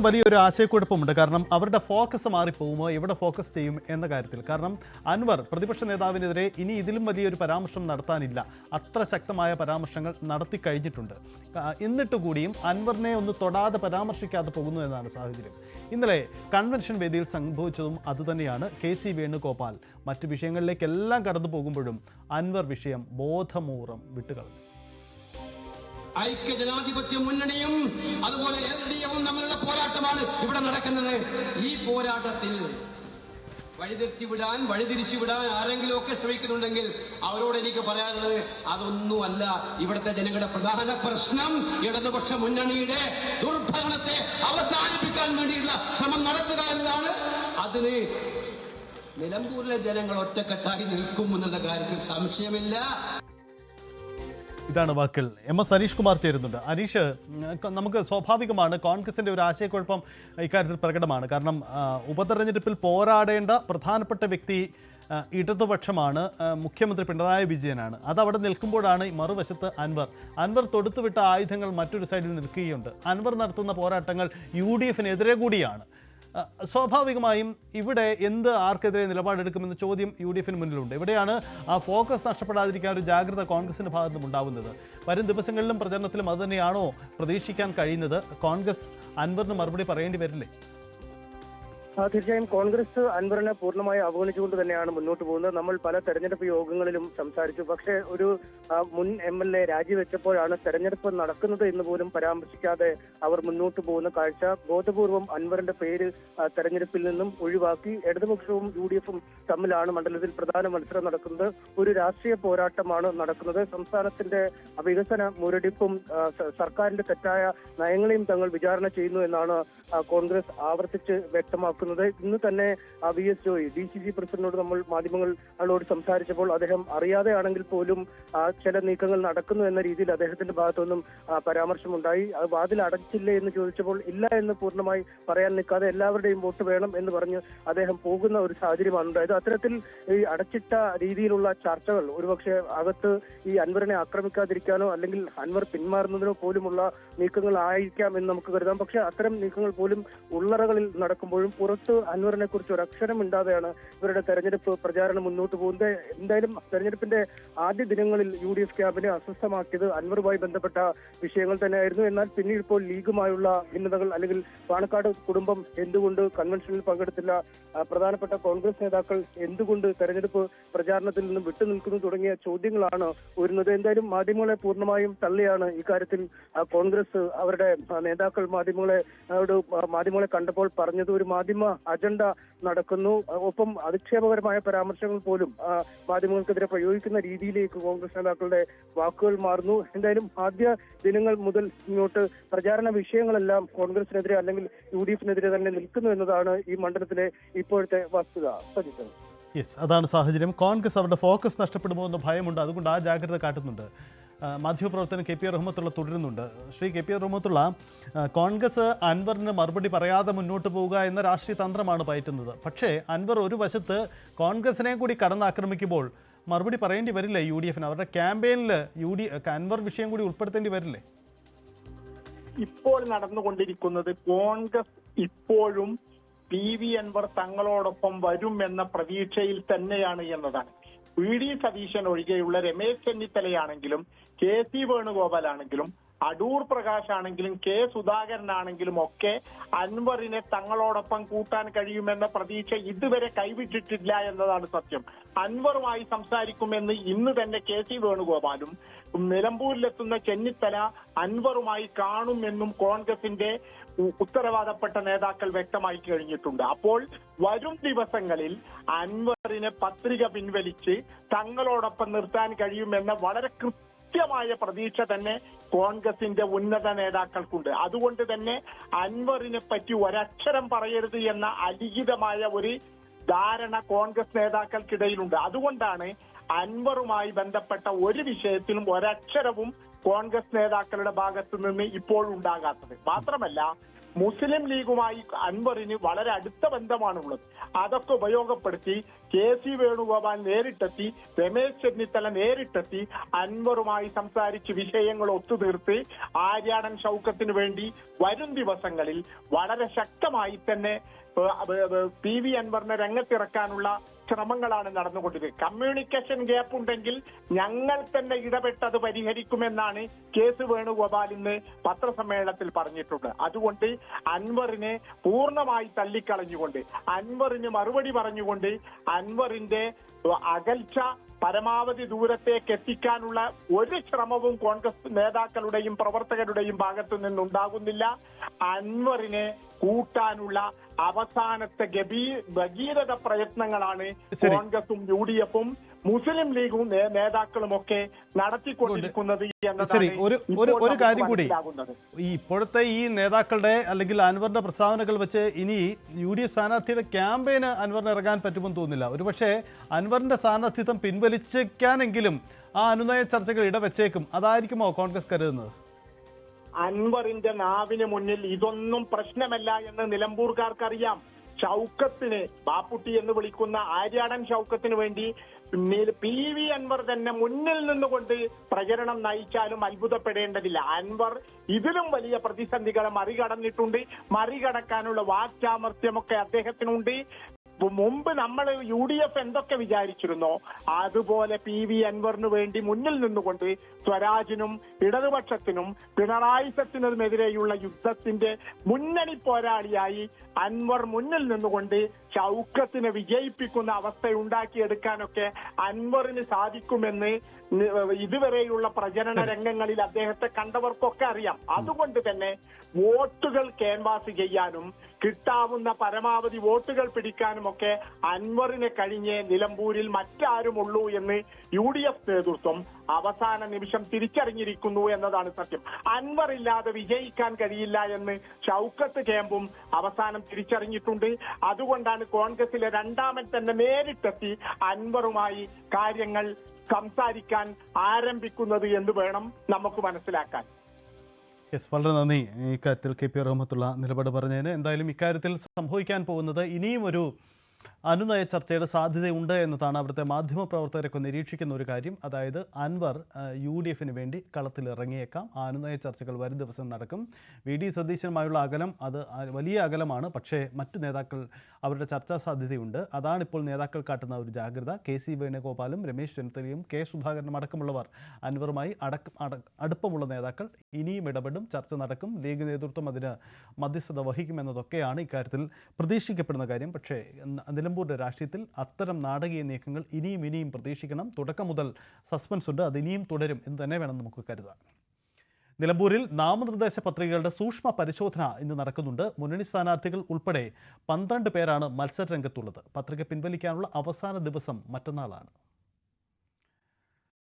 വലിയൊരു ആശയക്കുഴപ്പമുണ്ട്. കാരണം അവരുടെ ഫോക്കസ് മാറിപ്പോകുമോ, എവിടെ ഫോക്കസ് ചെയ്യും എന്ന കാര്യത്തിൽ. കാരണം അൻവർ പ്രതിപക്ഷ നേതാവിനെതിരെ ഇനി ഇതിലും വലിയൊരു പരാമർശം നടത്താനില്ല. അത്ര ശക്തമായ പരാമർശങ്ങൾ നടത്തി കഴിഞ്ഞിട്ടുണ്ട്. എന്നിട്ട് കൂടിയും അൻവറിനെ ഒന്ന് തൊടാതെ പരാമർശിക്കാതെ പോകുന്നു എന്നാണ് സാഹചര്യം. ഇന്നലെ കൺവെൻഷൻ വേദിയിൽ സംഭവിച്ചതും അതുതന്നെയാണ്. KC വേണുഗോപാൽ മറ്റു വിഷയങ്ങളിലേക്കെല്ലാം കടന്നു പോകുമ്പോഴും അൻവർ വിഷയം ബോധപൂർവം വിട്ടുകളഞ്ഞു. ഐക്യജനാധിപത്യ മുന്നണിയും അതുപോലെ LDFും തമ്മിലുള്ള പോരാട്ടമാണ് ഇവിടെ നടക്കുന്നത്. ഈ പോരാട്ടത്തിൽ വഴിതിരിച്ചുവിടാൻ ആരെങ്കിലുമൊക്കെ ശ്രമിക്കുന്നുണ്ടെങ്കിൽ അവരോട് എനിക്ക് പറയാനുള്ളത് അതൊന്നുമല്ല. ഇവിടുത്തെ ജനങ്ങളുടെ പ്രധാന പ്രശ്നം ഇടതുപക്ഷ മുന്നണിയുടെ ദുർഭരണത്തെ അവസാനിപ്പിക്കാൻ വേണ്ടിയുള്ള ശ്രമം നടത്തുക എന്നതാണ്. അതിന് നിലമ്പൂരിലെ ജനങ്ങൾ ഒറ്റക്കെട്ടായി നിൽക്കും എന്നുള്ള കാര്യത്തിൽ സംശയമില്ല. ഇതാണ് വാക്കിൽ. MS അനീഷ് കുമാർ ചേരുന്നുണ്ട്. അനീഷ്, നമുക്ക് സ്വാഭാവികമാണ് കോൺഗ്രസിന്റെ ഒരു ആശയക്കുഴപ്പം ഇക്കാര്യത്തിൽ പ്രകടമാണ്. കാരണം ഉപതെരഞ്ഞെടുപ്പിൽ പോരാടേണ്ട പ്രധാനപ്പെട്ട വ്യക്തി ഇടതുപക്ഷമാണ്, മുഖ്യമന്ത്രി പിണറായി വിജയനാണ്. അതവിടെ നിൽക്കുമ്പോഴാണ് മറുവശത്ത് അൻവർ തൊടുത്തുവിട്ട ആയുധങ്ങൾ മറ്റൊരു സൈഡിൽ നിൽക്കുകയുണ്ട്. അൻവർ നടത്തുന്ന പോരാട്ടങ്ങൾ UDFിനെതിരെ കൂടിയാണ്. സ്വാഭാവികമായും ഇവിടെ ആർക്കെതിരെ നിലപാടെടുക്കുമെന്ന ചോദ്യം UDFിന് മുന്നിലുണ്ട്. ഇവിടെയാണ് ആ ഫോക്കസ് നഷ്ടപ്പെടാതിരിക്കാൻ ഒരു ജാഗ്രത കോൺഗ്രസിന്റെ ഭാഗത്തും ഉണ്ടാവുന്നത്. വരും ദിവസങ്ങളിലും പ്രചരണത്തിലും അതുതന്നെയാണോ പ്രതീക്ഷിക്കാൻ കഴിയുന്നത്? കോൺഗ്രസ് അൻവറിന് മറുപടി പറയേണ്ടി വരില്ലേ? തീർച്ചയായും കോൺഗ്രസ് അൻവറിനെ പൂർണ്ണമായി അവഗണിച്ചുകൊണ്ട് തന്നെയാണ് മുന്നോട്ട് പോകുന്നത്. നമ്മൾ പല തെരഞ്ഞെടുപ്പ് യോഗങ്ങളിലും സംസാരിച്ചു. പക്ഷേ ഒരു മുൻ MLA രാജിവെച്ചപ്പോഴാണ് തെരഞ്ഞെടുപ്പ് നടക്കുന്നത് എന്ന് പോലും പരാമർശിക്കാതെ അവർ മുന്നോട്ട് പോകുന്ന കാഴ്ച. ബോധപൂർവം അൻവറിന്റെ പേര് തെരഞ്ഞെടുപ്പിൽ നിന്നും ഒഴിവാക്കി. ഇടതുപക്ഷവും UDFും തമ്മിലാണ് മണ്ഡലത്തിൽ പ്രധാന മത്സരം നടക്കുന്നത്. ഒരു രാഷ്ട്രീയ പോരാട്ടമാണ് നടക്കുന്നത്. സംസ്ഥാനത്തിന്റെ വികസന മുരടിപ്പും സർക്കാരിന്റെ തെറ്റായ നയങ്ങളെയും തങ്ങൾ വിചാരണ ചെയ്യുന്നു എന്നാണ് കോൺഗ്രസ് ആവർത്തിച്ച് വ്യക്തമാക്കുന്നത്. ഇന്ന് തന്നെ VS ജോയ് DCC പ്രസിഡന്റിനോട് നമ്മൾ മാധ്യമങ്ങളോട് സംസാരിച്ചപ്പോൾ അദ്ദേഹം അറിയാതെയാണെങ്കിൽ പോലും ചില നീക്കങ്ങൾ നടക്കുന്നു എന്ന രീതിയിൽ അദ്ദേഹത്തിന്റെ ഭാഗത്തുനിന്നും പരാമർശമുണ്ടായി. വാതിൽ അടച്ചില്ലേ എന്ന് ചോദിച്ചപ്പോൾ ഇല്ല എന്ന് പൂർണ്ണമായി പറയാൻ നിൽക്കാതെ എല്ലാവരുടെയും വോട്ട് വേണം എന്ന് പറഞ്ഞ് അദ്ദേഹം പോകുന്ന ഒരു സാഹചര്യമാണ് ഉണ്ടായത്. അത്തരത്തിൽ ഈ അടച്ചിട്ട രീതിയിലുള്ള ചർച്ചകൾ ഒരുപക്ഷെ അകത്ത് ഈ അൻവറിനെ ആക്രമിക്കാതിരിക്കാനോ അല്ലെങ്കിൽ അൻവർ പിന്മാറുന്നതിനോ പോലുമുള്ള നീക്കങ്ങൾ ആയിരിക്കാം എന്ന് നമുക്ക് കരുതാം. പക്ഷെ അത്തരം നീക്കങ്ങൾ പോലും ഉള്ളറകളിൽ നടക്കുമ്പോഴും പുറത്ത് അൻവറിനെ കുറിച്ച് ഒരു അക്ഷരം ഇണ്ടാതെയാണ് ഇവരുടെ തെരഞ്ഞെടുപ്പ് പ്രചാരണം മുന്നോട്ട് പോകുന്നത്. എന്തായാലും തെരഞ്ഞെടുപ്പിന്റെ ആദ്യ ദിനങ്ങളിൽ UDF ക്യാമ്പിനെ അസ്വസ്ഥമാക്കിയത് അൻവറുമായി ബന്ധപ്പെട്ട വിഷയങ്ങൾ തന്നെയായിരുന്നു. എന്നാൽ പിന്നീട് ഇപ്പോൾ ലീഗുമായുള്ള ഭിന്നതകൾ അല്ലെങ്കിൽ പാണക്കാട് കുടുംബം എന്തുകൊണ്ട് കൺവെൻഷനിൽ പങ്കെടുത്തില്ല, പ്രധാനപ്പെട്ട കോൺഗ്രസ് നേതാക്കൾ എന്തുകൊണ്ട് തെരഞ്ഞെടുപ്പ് പ്രചാരണത്തിൽ നിന്നും വിട്ടുനിൽക്കുന്നു തുടങ്ങിയ ചോദ്യങ്ങളാണ് ഉയരുന്നത്. എന്തായാലും മാധ്യമങ്ങളെ പൂർണ്ണമായും തള്ളിയാണ് ഇക്കാര്യത്തിൽ കോൺഗ്രസ് അവരുടെ നേതാക്കൾ മാധ്യമങ്ങളെ കണ്ടപ്പോൾ പറഞ്ഞത്. ഒരു മാധ്യമ അജണ്ട നടക്കുന്നു. ഒപ്പം അധിക്ഷേപകരമായ പരാമർശങ്ങൾ പോലും മാധ്യമങ്ങൾക്കെതിരെ പ്രയോഗിക്കുന്ന രീതിയിലേക്ക് കോൺഗ്രസ് നേതാക്കളുടെ വാക്കുകൾ മാറുന്നു. എന്തായാലും ആദ്യ ദിനങ്ങൾ മുതൽ ഇങ്ങോട്ട് പ്രചാരണ വിഷയങ്ങളെല്ലാം കോൺഗ്രസിനെതിരെ അല്ലെങ്കിൽ UDFിനെതിരെ തന്നെ നിൽക്കുന്നു എന്നതാണ് ഈ മണ്ഡലത്തിലെ ഇപ്പോഴത്തെ വസ്തുത. അതാണ് സാഹചര്യം. കോൺഗ്രസ് അവരുടെ ഫോക്കസ് നഷ്ടപ്പെടുമോ എന്ന ഭയമുണ്ട്. അതുകൊണ്ട് ആ ജാഗ്രത കാട്ടുന്നുണ്ട്. മാധ്യമപ്രവർത്തകൻ KP റഹ്മത്തുള്ള തുടരുന്നുണ്ട്. ശ്രീ KP റഹ്മത്തുള്ള, കോൺഗ്രസ് അൻവറിന് മറുപടി പറയാതെ മുന്നോട്ട് പോവുക എന്ന രാഷ്ട്രീയ തന്ത്രമാണ് പയറ്റുന്നത്. പക്ഷേ അൻവർ ഒരു വശത്ത് കോൺഗ്രസിനെ കൂടി കടന്നാക്രമിക്കുമ്പോൾ മറുപടി പറയേണ്ടി വരില്ലേ UDFിന്? അവരുടെ ക്യാമ്പയിനിൽ അൻവർ വിഷയം കൂടി ഉൾപ്പെടുത്തേണ്ടി വരില്ലേ? ഇപ്പോൾ നടന്നുകൊണ്ടിരിക്കുന്നത് കോൺഗ്രസ് ഇപ്പോഴും PV അൻവർ തങ്ങളോടൊപ്പം വരും എന്ന പ്രതീക്ഷയിൽ തന്നെയാണ് എന്നതാണ്. VD സതീശൻ ഒഴികെയുള്ള രമേശ് ചെന്നിത്തലയാണെങ്കിലും KC വേണുഗോപാലാണെങ്കിലും അടൂർ പ്രകാശ് ആണെങ്കിലും K സുധാകരനാണെങ്കിലും ഒക്കെ അൻവറിനെ തങ്ങളോടൊപ്പം കൂട്ടാൻ കഴിയുമെന്ന പ്രതീക്ഷ ഇതുവരെ കൈവിട്ടിട്ടില്ല എന്നതാണ് സത്യം. അൻവറുമായി സംസാരിക്കുമെന്ന് ഇന്ന് തന്നെ KC വേണുഗോപാലും നിലമ്പൂരിലെത്തുന്ന ചെന്നിത്തല അൻവറുമായി കാണുമെന്നും കോൺഗ്രസിന്റെ ഉത്തരവാദപ്പെട്ട നേതാക്കൾ വ്യക്തമായി കഴിഞ്ഞിട്ടുണ്ട്. അപ്പോൾ വരും ദിവസങ്ങളിൽ അൻവറിനെ പത്രിക പിൻവലിച്ച് തങ്ങളോടൊപ്പം നിർത്താൻ കഴിയുമെന്ന വളരെ കൃത്യമായ പ്രതീക്ഷ തന്നെ കോൺഗ്രസിന്റെ ഉന്നത നേതാക്കൾക്കുണ്ട്. അതുകൊണ്ട് തന്നെ അൻവറിനെ പറ്റി ഒരക്ഷരം പറയരുത് എന്ന അലിഖിതമായ ഒരു ധാരണ കോൺഗ്രസ് നേതാക്കൾക്കിടയിലുണ്ട്. അതുകൊണ്ടാണ് അൻവറുമായി ബന്ധപ്പെട്ട ഒരു വിഷയത്തിലും ഒരക്ഷരവും കോൺഗ്രസ് നേതാക്കളുടെ ഭാഗത്തു നിന്ന് ഇപ്പോൾ ഉണ്ടാകാത്തത്. മാത്രമല്ല മുസ്ലിം ലീഗുമായി അൻവറിന് വളരെ അടുത്ത ബന്ധമാണുള്ളത്. അതൊക്കെ ഉപയോഗപ്പെടുത്തി KC വേണുഗോപാൽ നേരിട്ടെത്തി, രമേശ് ചെന്നിത്തല നേരിട്ടെത്തി അൻവറുമായി സംസാരിച്ച് വിഷയങ്ങൾ ഒത്തുതീർത്ത് ആര്യാടൻ ഷൗക്കത്തിന് വേണ്ടി വരും ദിവസങ്ങളിൽ വളരെ ശക്തമായി തന്നെ PV അൻവറിനെ രംഗത്തിറക്കാനുള്ള ശ്രമങ്ങളാണ് നടന്നുകൊണ്ടിരിക്കുന്നത്. കമ്മ്യൂണിക്കേഷൻ ഗ്യാപ്പ് ഉണ്ടെങ്കിൽ ഞങ്ങൾ തന്നെ ഇടപെട്ടത് പരിഹരിക്കുമെന്നാണ് KC വേണുഗോപാൽ ഇന്ന് പത്രസമ്മേളനത്തിൽ പറഞ്ഞിട്ടുള്ളത്. അതുകൊണ്ട് അൻവറിനെ പൂർണ്ണമായി തള്ളിക്കളഞ്ഞുകൊണ്ട്, അൻവറിന് മറുപടി പറഞ്ഞുകൊണ്ട്, അൻവറിന്റെ അകൽച്ച പരമാവധി ദൂരത്തേക്ക് എത്തിക്കാനുള്ള ഒരു ശ്രമവും കോൺഗ്രസ് നേതാക്കളുടെയും പ്രവർത്തകരുടെയും ഭാഗത്തു നിന്നുണ്ടാകുന്നില്ല. അൻവറിനെ കൂട്ടാനുള്ള അവസാനത്തെ ഭഗീരഥ പ്രയത്നങ്ങളാണ് കോൺഗ്രസും UDF-ഉം മുസ്ലിം ലീഗും നേതാക്കളും ഒക്കെ നടത്തിക്കൊണ്ടിരിക്കുന്നത് ശരി, ഒരു കാര്യം കൂടി, ഈ ഇപ്പോഴത്തെ ഈ നേതാക്കളുടെ അല്ലെങ്കിൽ അൻവറിന്റെ പ്രസ്താവനകൾ വെച്ച് ഇനി UDF സ്ഥാനാർത്ഥിയുടെ ക്യാമ്പയിന് അൻവറിന് ഇറങ്ങാൻ പറ്റുമെന്ന് തോന്നുന്നില്ല. ഒരുപക്ഷെ അൻവറിന്റെ സ്ഥാനാർത്ഥിത്വം പിൻവലിച്ചേക്കാനെങ്കിലും ആ അനുനയ ചർച്ചകൾ ഇടവെച്ചേക്കും. അതായിരിക്കുമോ കോൺഗ്രസ് കരുതുന്നത്? അൻവറിന്റെ നാവിന് മുന്നിൽ ഇതൊന്നും പ്രശ്നമല്ല എന്ന് നിലമ്പൂർക്കാർക്കറിയാം. ഷൗക്കത്തിന്, ബാപ്പുട്ടി എന്ന് വിളിക്കുന്ന ആര്യാടൻ ഷൗക്കത്തിന് വേണ്ടി PV അൻവർ തന്നെ മുന്നിൽ നിന്നുകൊണ്ട് പ്രചരണം നയിച്ചാലും അത്ഭുതപ്പെടേണ്ടതില്ല. അൻവർ ഇതിലും വലിയ പ്രതിസന്ധികളെ മറികടന്നിട്ടുണ്ട്. മറികടക്കാനുള്ള വാക്ചാമർത്ഥ്യമൊക്കെ അദ്ദേഹത്തിനുണ്ട്. മുമ്പ് നമ്മൾ UDF എന്തൊക്കെ വിചാരിച്ചിരുന്നോ അതുപോലെ PV അൻവറിന് വേണ്ടി മുന്നിൽ നിന്നുകൊണ്ട് സ്വരാജിനും ഇടതുപക്ഷത്തിനും പിണറായി സത്തിനുമെതിരെയുള്ള യുദ്ധത്തിന്റെ മുന്നണി പോരാളിയായി അൻവർ മുന്നിൽ നിന്നുകൊണ്ട് ഷൗക്കത്തിനെ വിജയിപ്പിക്കുന്ന അവസ്ഥ ഉണ്ടാക്കിയെടുക്കാനൊക്കെ അൻവറിന് സാധിക്കുമെന്ന് ഇതുവരെയുള്ള പ്രചരണ രംഗങ്ങളിൽ അദ്ദേഹത്തെ കണ്ടവർക്കൊക്കെ അറിയാം. അതുകൊണ്ട് തന്നെ വോട്ടുകൾ ക്യാൻവാസ് ചെയ്യാനും കിട്ടാവുന്ന പരമാവധി വോട്ടുകൾ പിടിക്കാനുമൊക്കെ അൻവറിനെ കഴിഞ്ഞ് നിലമ്പൂരിൽ മറ്റാരുമുള്ളൂ എന്ന് UDF നേതൃത്വം അവസാന നിമിഷം തിരിച്ചറിഞ്ഞിരിക്കുന്നു എന്നതാണ് സത്യം. അൻവർ ഇല്ലാതെ വിജയിക്കാൻ കഴിയില്ല എന്ന് ഷൗക്കത്ത് ക്യാമ്പും അവസാനം തിരിച്ചറിഞ്ഞിട്ടുണ്ട്. അതുകൊണ്ടാണ് കോൺഗ്രസിലെ രണ്ടാമൻ തന്നെ നേരിട്ടെത്തി അൻവറുമായി കാര്യങ്ങൾ സംസാരിക്കാൻ ആരംഭിക്കുന്നത് എന്ന് വേണം നമുക്ക് മനസ്സിലാക്കാൻ. യെസ്, വളരെ നന്ദി ഇക്കാര്യത്തിൽ KP റഹ്മത്തുള്ള നിലപാട് പറഞ്ഞതിന്. എന്തായാലും ഇക്കാര്യത്തിൽ സംഭവിക്കാൻ പോകുന്നത് ഇനിയും ഒരു അനുനയ ചർച്ചയുടെ സാധ്യതയുണ്ട് എന്നതാണ് അവിടുത്തെ മാധ്യമപ്രവർത്തകരൊക്കെ നിരീക്ഷിക്കുന്ന ഒരു കാര്യം. അതായത് അൻവർ UDF-ന് വേണ്ടി കളത്തിലിറങ്ങിയേക്കാം. ആ അനുനയ ചർച്ചകൾ വരും ദിവസം നടക്കും. VD സതീശനുമായുള്ള അകലം അത് വലിയ അകലമാണ്. പക്ഷേ മറ്റു നേതാക്കൾ അവരുടെ ചർച്ചാ സാധ്യതയുണ്ട്. അതാണിപ്പോൾ നേതാക്കൾ കാട്ടുന്ന ഒരു ജാഗ്രത. KC വേണുഗോപാലും രമേശ് ചെന്നിത്തലയും K സുധാകരനും അടക്കമുള്ളവർ അൻവറുമായി അടുപ്പമുള്ള നേതാക്കൾ ഇനിയും ഇടപെടും, ചർച്ച നടക്കും. ലീഗ് നേതൃത്വം അതിന് മധ്യസ്ഥത വഹിക്കുമെന്നതൊക്കെയാണ് ഇക്കാര്യത്തിൽ പ്രതീക്ഷിക്കപ്പെടുന്ന കാര്യം. പക്ഷേ നിലമ്പൂരിന്റെ രാഷ്ട്രീയത്തിൽ അത്തരം നാടകീയ നീക്കങ്ങൾ ഇനിയും പ്രതീക്ഷിക്കണം. തുടക്കം മുതൽ സസ്പെൻസ് ഉണ്ട്, അത് ഇനിയും തുടരും എന്ന് തന്നെ വേണം നമുക്ക് കരുതാൻ. നിലമ്പൂരിൽ നാമനിർദ്ദേശ പത്രികകളുടെ സൂക്ഷ്മ പരിശോധന ഇന്ന് നടക്കുന്നുണ്ട്. മുന്നണി സ്ഥാനാർത്ഥികൾ ഉൾപ്പെടെ 12 പേരാണ് മത്സരരംഗത്തുള്ളത്. പത്രിക പിൻവലിക്കാനുള്ള അവസാന ദിവസം മറ്റന്നാളാണ്.